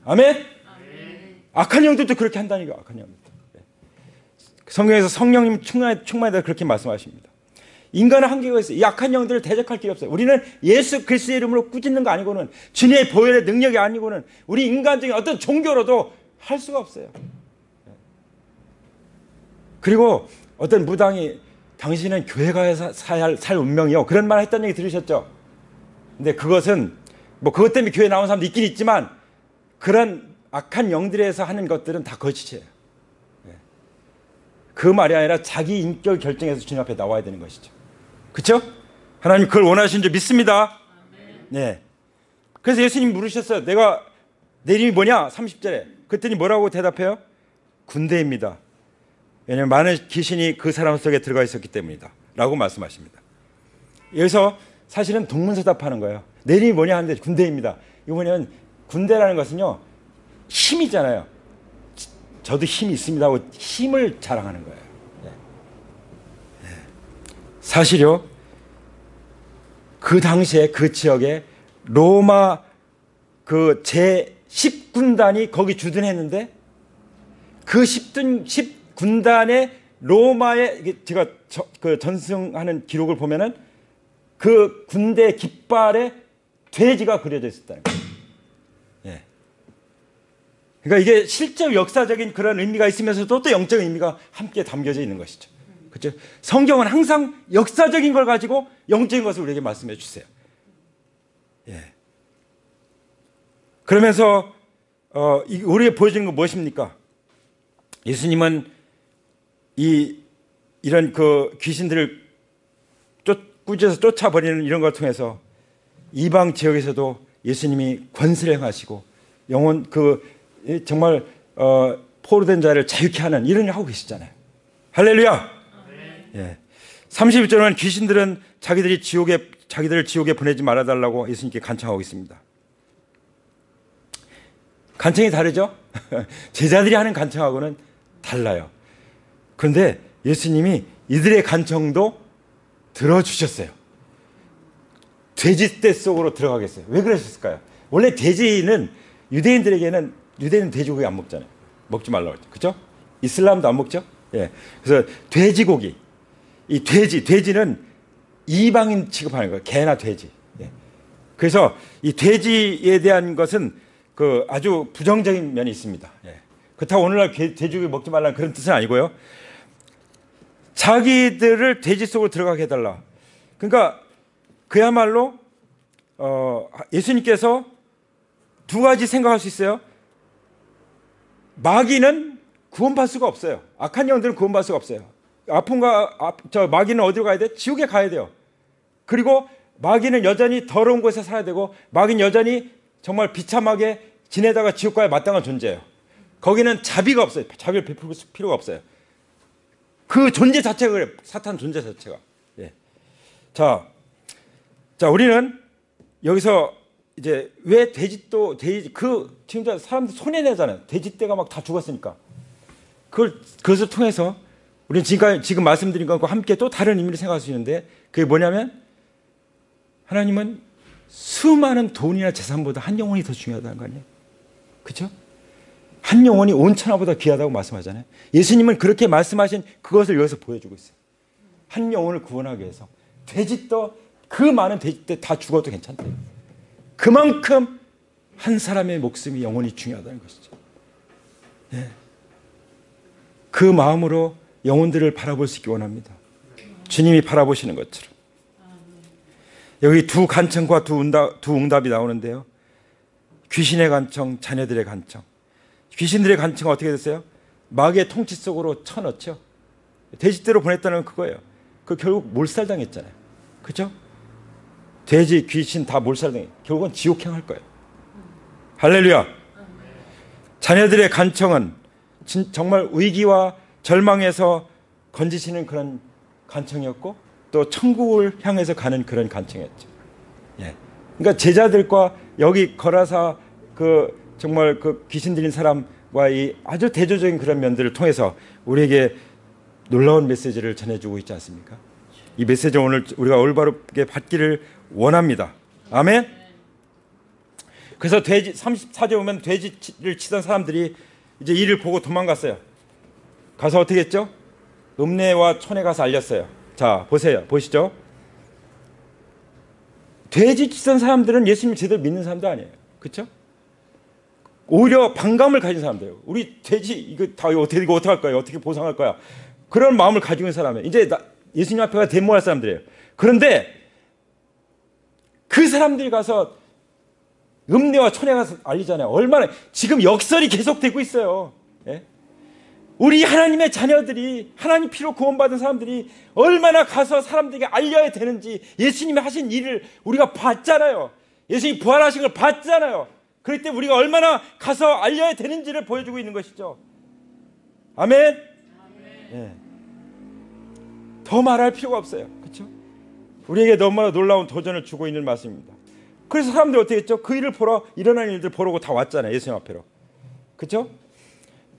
아멘? 아멘. 악한 영들도 그렇게 한다니까. 악한 영들. 성경에서 성령님 충만이다 그렇게 말씀하십니다. 인간은 한계가 있어요. 이 악한 영들을 대적할 길이 없어요. 우리는 예수 그리스도의 이름으로 꾸짖는 거 아니고는, 주님의 보혈의 능력이 아니고는 우리 인간적인 어떤 종교로도 할 수가 없어요. 그리고 어떤 무당이 당신은 교회 가서 살 운명이요, 그런 말 했다는 얘기 들으셨죠? 근데 그것은 뭐 그것 때문에 교회 나온 사람도 있긴 있지만 그런 악한 영들에서 하는 것들은 다 거짓이에요. 그 말이 아니라 자기 인격 결정해서 주님 앞에 나와야 되는 것이죠. 그렇죠? 하나님 그걸 원하시는 줄 믿습니다. 네. 그래서 예수님이 물으셨어요. 내 이름이 뭐냐? 30절에. 그랬더니 뭐라고 대답해요? 군대입니다. 왜냐하면 많은 귀신이 그 사람 속에 들어가 있었기 때문이다 라고 말씀하십니다. 여기서 사실은 동문서답하는 거예요. 내 이름이 뭐냐 하는데 군대입니다. 이거 뭐냐면 군대라는 것은요 힘이잖아요. 저도 힘이 있습니다 하고 힘을 자랑하는 거예요. 사실요 그 당시에 그 지역에 로마 그 제10군단이 거기 주둔했는데 그 10군단의 로마의, 제가 그 전승하는 기록을 보면은 그 군대 깃발에 돼지가 그려져 있었다는 거예요. 예. 그러니까 이게 실제 역사적인 그런 의미가 있으면서도 또 영적인 의미가 함께 담겨져 있는 것이죠. 그렇죠? 성경은 항상 역사적인 걸 가지고 영적인 것을 우리에게 말씀해 주세요. 예. 그러면서 우리에게 보여주는 건 무엇입니까? 예수님은 이런 그 귀신들을 꾸짖어서 쫓아버리는 이런 걸 통해서 이방 지역에서도 예수님이 권세를 행하시고 영혼 정말 포로된 자를 자유케 하는 이런 일을 하고 계시잖아요. 할렐루야. 예. 31절은 귀신들은 자기들을 지옥에 보내지 말아달라고 예수님께 간청하고 있습니다. 간청이 다르죠? 제자들이 하는 간청하고는 달라요. 그런데 예수님이 이들의 간청도 들어주셨어요. 돼지떼 속으로 들어가겠어요. 왜 그러셨을까요? 원래 돼지는 유대인은 돼지고기 안 먹잖아요. 먹지 말라고 했죠. 그렇죠? 이슬람도 안 먹죠? 예. 그래서 돼지고기, 이 돼지는 이방인 취급하는 거예요. 개나 돼지. 예. 그래서 이 돼지에 대한 것은 아주 부정적인 면이 있습니다. 예. 그렇다고 오늘날 돼지고기 먹지 말라는 그런 뜻은 아니고요. 자기들을 돼지 속으로 들어가게 해달라. 그러니까 그야말로 예수님께서 두 가지 생각할 수 있어요. 마귀는 구원받을 수가 없어요. 악한 영들은 구원받을 수가 없어요. 마귀는 어디로 가야 돼? 지옥에 가야 돼요. 그리고 마귀는 여전히 더러운 곳에 살아야 되고, 마귀는 여전히 정말 비참하게 지내다가 지옥 가야 마땅한 존재예요. 거기는 자비가 없어요. 자비를 베풀 필요가 없어요. 그 존재 자체가 그래요. 사탄 존재 자체가. 예. 자, 우리는 여기서 이제 왜 지금 사람들 손해내잖아요. 돼지떼가 막 다 죽었으니까. 그것을 통해서 우리는 지금 말씀드린 것과 함께 또 다른 의미를 생각할 수 있는데, 그게 뭐냐면 하나님은 수많은 돈이나 재산보다 한 영혼이 더 중요하다는 거 아니에요? 그렇죠? 한 영혼이 온 천하보다 귀하다고 말씀하잖아요. 예수님은 그렇게 말씀하신 그것을 여기서 보여주고 있어요. 한 영혼을 구원하기 위해서 그 많은 돼지떼 다 죽어도 괜찮대요. 그만큼 한 사람의 목숨이 영혼이 중요하다는 것이죠. 그 마음으로 영혼들을 바라볼 수 있기 원합니다. 주님이 바라보시는 것처럼. 여기 두 간청과 두 응답이 나오는데요. 귀신의 간청, 자녀들의 간청. 귀신들의 간청은 어떻게 됐어요? 마귀의 통치 속으로 쳐넣죠. 돼지떼로 보냈다는 건 그거예요. 그 결국 몰살당했잖아요. 그렇죠? 돼지, 귀신 다 몰살당해. 결국은 지옥행 할 거예요. 할렐루야. 자녀들의 간청은 정말 위기와 절망에서 건지시는 그런 간청이었고 또 천국을 향해서 가는 그런 간청이었죠. 예. 그러니까 제자들과 여기 거라사 정말 귀신 들린 사람과 이 아주 대조적인 그런 면들을 통해서 우리에게 놀라운 메시지를 전해주고 있지 않습니까? 이 메시지 오늘 우리가 올바르게 받기를 원합니다. 아멘. 그래서 34절 보면 돼지를 치던 사람들이 이제 이를 보고 도망갔어요. 가서 어떻게 했죠? 읍내와 촌에 가서 알렸어요. 자, 보시죠. 돼지 치던 사람들은 예수님 제대로 믿는 사람도 아니에요. 그렇죠? 오히려 반감을 가진 사람들이에요. 우리 돼지 이거 다 어떻게 할 거야? 어떻게 보상할 거야? 그런 마음을 가지고 있는 사람이에요. 이제 예수님 앞에 가서 데모할 사람들이에요. 그런데 그 사람들이 가서 읍내와 촌에 가서 알리잖아요. 얼마나 지금 역설이 계속되고 있어요. 예? 우리 하나님의 자녀들이 하나님 피로 구원받은 사람들이 얼마나 가서 사람들에게 알려야 되는지 예수님이 하신 일을 우리가 봤잖아요. 예수님이 부활하신 걸 봤잖아요. 그럴 때 우리가 얼마나 가서 알려야 되는지를 보여주고 있는 것이죠. 아멘. 예. 더 말할 필요가 없어요. 그렇죠? 우리에게 너무나 놀라운 도전을 주고 있는 말씀입니다. 그래서 사람들이 어떻게 했죠? 그 일을 보러 일어나는 일들 보러고 다 왔잖아요. 예수님 앞에로. 그렇죠?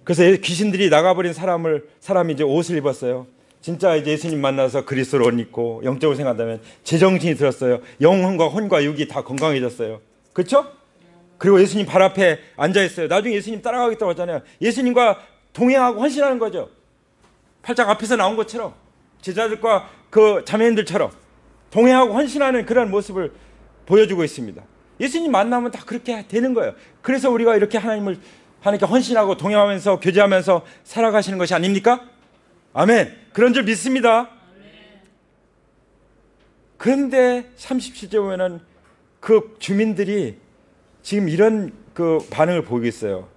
그래서 귀신들이 나가버린 사람이 이제 옷을 입었어요. 진짜 이제 예수님 만나서 그리스도를 옷 입고 영적으로 생각한다면 제정신이 들었어요. 영혼과 혼과 육이 다 건강해졌어요. 그렇죠? 그리고 예수님 발 앞에 앉아 있어요. 나중에 예수님 따라가겠다고 하잖아요. 예수님과 동행하고 헌신하는 거죠. 8장 앞에서 나온 것처럼 제자들과 그 자매님들처럼 동행하고 헌신하는 그런 모습을 보여주고 있습니다. 예수님 만나면 다 그렇게 되는 거예요. 그래서 우리가 이렇게 하나님께 헌신하고 동행하면서 교제하면서 살아가시는 것이 아닙니까? 아멘. 그런 줄 믿습니다. 그런데 37절 보면은 그 주민들이 지금 이런 그 반응을 보이고 있어요.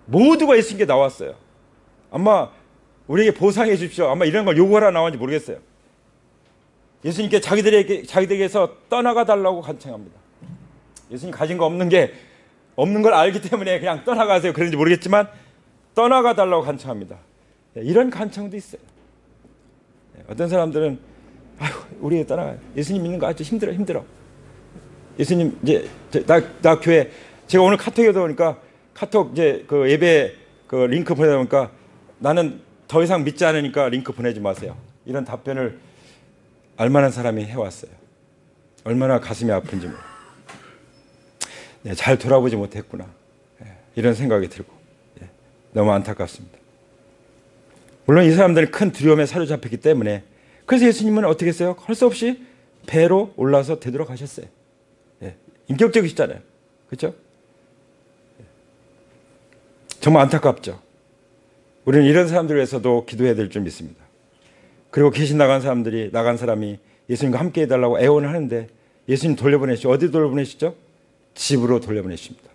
모두가 예수님께 나왔어요. 아마 우리에게 보상해 주십시오. 아마 이런 걸 요구하러 나왔는지 모르겠어요. 예수님께 자기들에게서 떠나가 달라고 간청합니다. 예수님 가진 거 없는 걸 알기 때문에 그냥 떠나가세요. 그런지 모르겠지만 떠나가 달라고 간청합니다. 이런 간청도 있어요. 어떤 사람들은 우리 떠나가요. 예수님 믿는 거 아주 힘들어. 예수님 이제 나 교회 제가 오늘 카톡에 보니까 카톡 이제 그 예배 그 링크 보내다 보니까 나는 더 이상 믿지 않으니까 링크 보내지 마세요. 이런 답변을 알만한 사람이 해왔어요. 얼마나 가슴이 아픈지 잘 돌아보지 못했구나. 이런 생각이 들고 너무 안타깝습니다. 물론 이 사람들은 큰 두려움에 사로잡혔기 때문에 그래서 예수님은 어떻게 했어요? 할 수 없이 배로 올라서 되돌아가셨어요. 인격적이시잖아요. 그렇죠? 정말 안타깝죠. 우리는 이런 사람들을 위해서도 기도해야 될 줄 믿습니다. 그리고 귀신 나간 사람이 예수님과 함께 해달라고 애원을 하는데 예수님 돌려보내시죠. 어디 돌려보내시죠? 집으로 돌려보내십니다.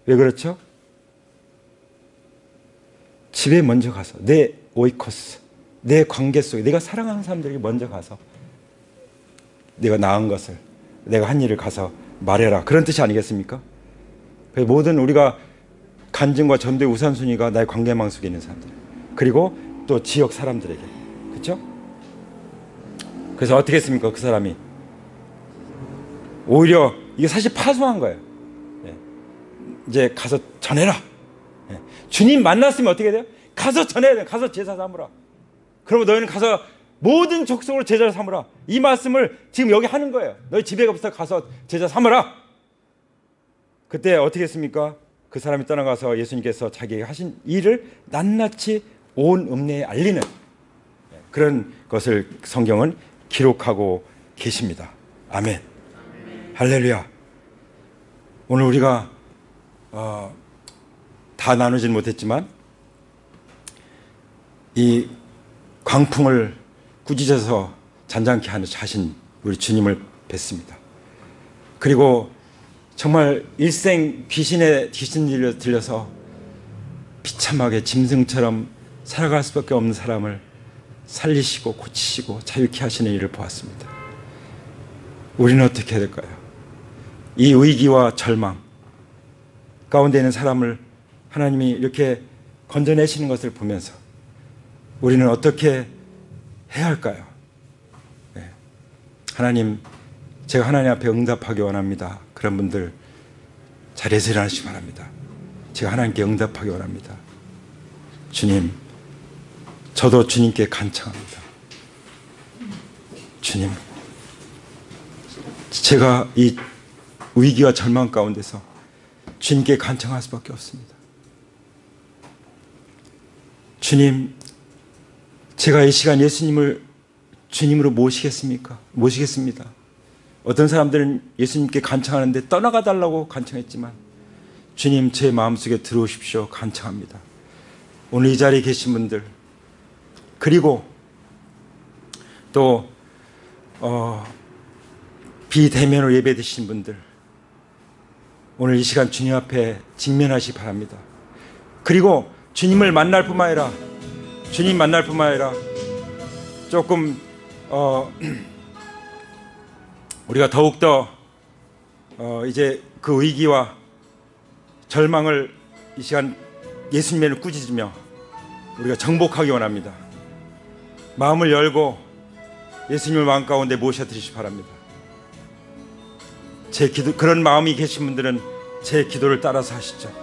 왜 그렇죠? 집에 먼저 가서 내 오이코스, 내 관계 속에 내가 사랑하는 사람들에게 먼저 가서 내가 나은 것을 내가 한 일을 가서 말해라. 그런 뜻이 아니겠습니까? 모든 우리가 간증과 전도의 우선순위가 나의 관계망 속에 있는 사람들 그리고 또 지역 사람들에게 그렇죠? 그래서 어떻게 했습니까? 그 사람이 오히려 이게 사실 파송한 거예요. 이제 가서 전해라. 주님 만났으면 어떻게 돼요? 가서 전해야 돼요. 가서 제사 삼으라. 그러면 너희는 가서 모든 족속으로 제자를 삼으라. 이 말씀을 지금 여기 하는 거예요. 너희 집에 가서 제자 삼으라. 그때 어떻게 했습니까? 그 사람이 떠나가서 예수님께서 자기에게 하신 일을 낱낱이 온 읍내에 알리는 그런 것을 성경은 기록하고 계십니다. 아멘. 할렐루야. 오늘 우리가 다 나누진 못했지만 이 광풍을 꾸짖어서 잔잔케 하신 우리 주님을 뵀습니다. 그리고 정말 일생 귀신 들려서 비참하게 짐승처럼 살아갈 수밖에 없는 사람을 살리시고 고치시고 자유케 하시는 일을 보았습니다. 우리는 어떻게 해야 될까요? 이 위기와 절망 가운데 있는 사람을 하나님이 이렇게 건져내시는 것을 보면서 우리는 어떻게 해야 할까요? 네. 하나님, 제가 하나님 앞에 응답하기 원합니다. 그런 분들 자리에서 일어나시기 바랍니다. 제가 하나님께 응답하기 원합니다. 주님, 저도 주님께 간청합니다. 주님, 제가 이 위기와 절망 가운데서 주님께 간청할 수밖에 없습니다. 주님, 제가 이 시간 예수님을 주님으로 모시겠습니까? 모시겠습니다. 어떤 사람들은 예수님께 간청하는데 떠나가 달라고 간청했지만 주님, 제 마음속에 들어오십시오. 간청합니다. 오늘 이 자리에 계신 분들, 그리고 또 비대면으로 예배 드신 분들, 오늘 이 시간 주님 앞에 직면하시기 바랍니다. 그리고 주님을 만날 뿐만 아니라, 주님 만날 뿐만 아니라 조금 우리가 더욱더 이제 그 위기와 절망을 이 시간 예수님을 꾸짖으며 우리가 정복하기 원합니다. 마음을 열고 예수님을 마음 가운데 모셔드리시기 바랍니다. 제 기도, 그런 마음이 계신 분들은 제 기도를 따라서 하시죠.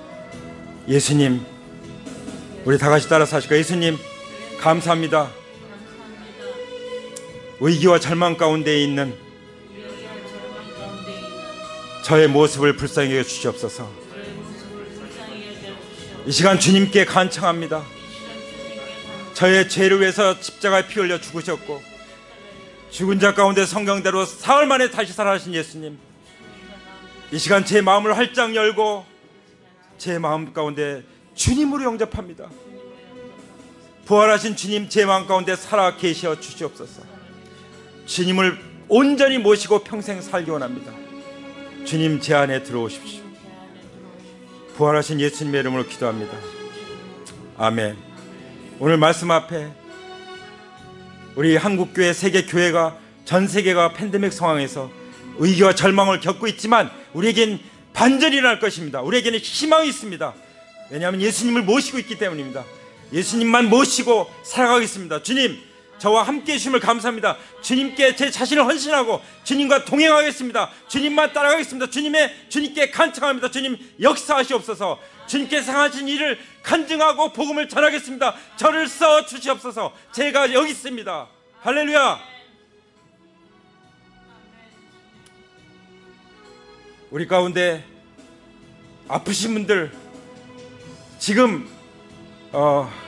예수님, 우리 다 같이 따라서 하실까요? 예수님, 감사합니다. 위기와 절망 가운데 있는 저의 모습을 불쌍히 여겨 주시옵소서. 이 시간 주님께 간청합니다. 저의 죄를 위해서 십자가에 피 흘려 죽으셨고 죽은 자 가운데 성경대로 사흘 만에 다시 살아나신 예수님, 이 시간 제 마음을 활짝 열고 제 마음 가운데 주님으로 영접합니다. 부활하신 주님, 제 마음 가운데 살아 계셔 주시옵소서. 주님을 온전히 모시고 평생 살기 원합니다. 주님, 제 안에 들어오십시오. 부활하신 예수님의 이름으로 기도합니다. 아멘. 오늘 말씀 앞에 우리 한국교회, 세계교회가, 전 세계가 팬데믹 상황에서 위기와 절망을 겪고 있지만 우리에겐 반전이 일어날 것입니다. 우리에게는 희망이 있습니다. 왜냐하면 예수님을 모시고 있기 때문입니다. 예수님만 모시고 살아가겠습니다. 주님, 저와 함께 해주심을 감사합니다. 주님께 제 자신을 헌신하고 주님과 동행하겠습니다. 주님만 따라가겠습니다. 주님께 간청합니다. 주님, 역사하시옵소서. 주님께서 하신 일을 간증하고 복음을 전하겠습니다. 저를 써 주시옵소서. 제가 여기 있습니다. 할렐루야. 우리 가운데 아프신 분들 지금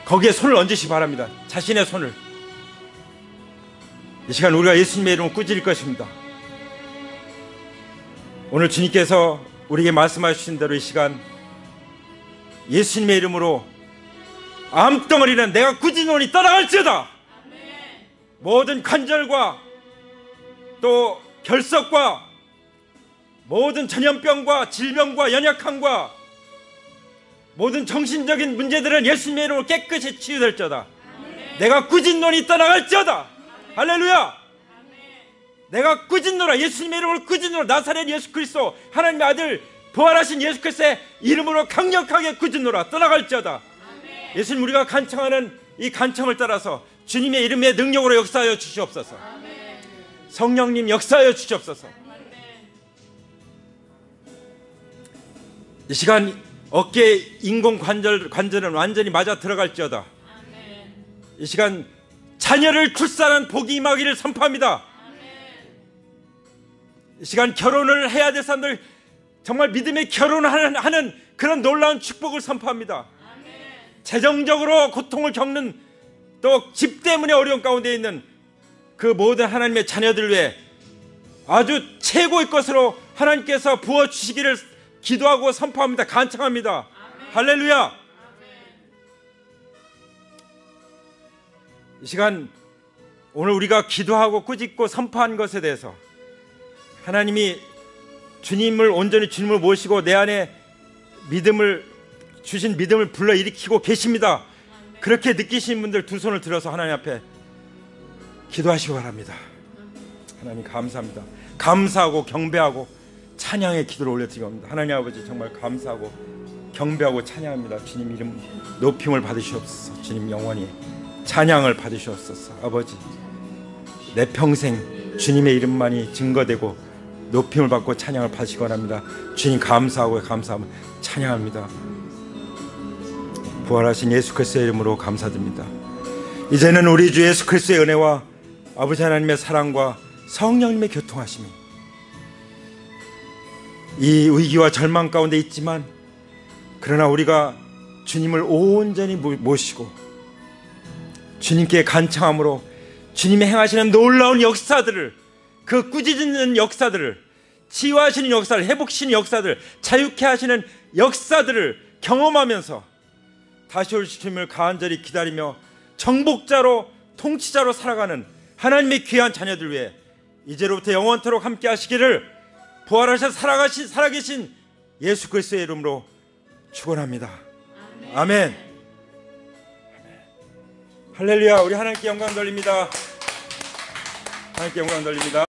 거기에 손을 얹으시기 바랍니다. 자신의 손을. 이 시간 우리가 예수님의 이름을 꾸짖을 것입니다. 오늘 주님께서 우리에게 말씀하신 대로 이 시간 예수님의 이름으로 암덩어리는 내가 꾸짖노니 떠나갈지어다. 모든 관절과 또 결석과 모든 전염병과 질병과 연약함과 모든 정신적인 문제들은 예수님의 이름으로 깨끗이 치유될지어다. 내가 꾸짖노니 떠나갈지어다. 할렐루야. 내가 꾸짖노라. 예수님의 이름으로 꾸짖노라. 나사렛 예수 그리스도 하나님의 아들 부활하신 예수 그리스도의 이름으로 강력하게 꾸짖노라. 떠나갈지어다. 예수님, 우리가 간청하는 이 간청을 따라서 주님의 이름의 능력으로 역사하여 주시옵소서. 성령님, 역사하여 주시옵소서. 이 시간 어깨 인공 관절은 완전히 맞아 들어갈지어다. 이 시간 자녀를 출산한 복이 임하기를 선포합니다. 이 시간 결혼을 해야 될 사람들 정말 믿음의 결혼을 하는 그런 놀라운 축복을 선포합니다. 재정적으로 고통을 겪는, 또 집 때문에 어려운 가운데 있는 그 모든 하나님의 자녀들 위해 아주 최고의 것으로 하나님께서 부어주시기를 기도하고 선포합니다. 간청합니다. 할렐루야. 이 시간 오늘 우리가 기도하고 꾸짖고 선포한 것에 대해서 하나님이 온전히 주님을 모시고 내 안에 주신 믿음을 불러일으키고 계십니다. 그렇게 느끼시는 분들 두 손을 들어서 하나님 앞에 기도하시기 바랍니다. 하나님 감사합니다. 감사하고 경배하고 찬양의 기도를 올려드리기 합니다. 하나님 아버지 정말 감사하고 경배하고 찬양합니다. 주님 이름 높임을 받으시옵소서. 주님 영원히 찬양을 받으시옵소서. 아버지 내 평생 주님의 이름만이 증거되고 높임을 받고 찬양을 받으시기 원합니다. 주님 감사하고 찬양합니다. 부활하신 예수 그리스도의 이름으로 감사드립니다. 이제는 우리 주 예수 그리스도의 은혜와 아버지 하나님의 사랑과 성령님의 교통하심이 이 위기와 절망 가운데 있지만 그러나 우리가 주님을 온전히 모시고 주님께 간청함으로 주님이 행하시는 놀라운 역사들을, 그 꾸짖는 역사들을, 치유하시는 역사를, 회복시키는 역사들, 자유케 하시는 역사들을 경험하면서 다시 올 주님을 간절히 기다리며 정복자로 통치자로 살아가는 하나님의 귀한 자녀들 위해 이제로부터 영원토록 함께 하시기를 부활하셔 살아계신 예수 그리스도의 이름으로 축원합니다. 아멘. 할렐루야. 우리 하나님께 영광 돌립니다. 하나님께 영광 돌립니다.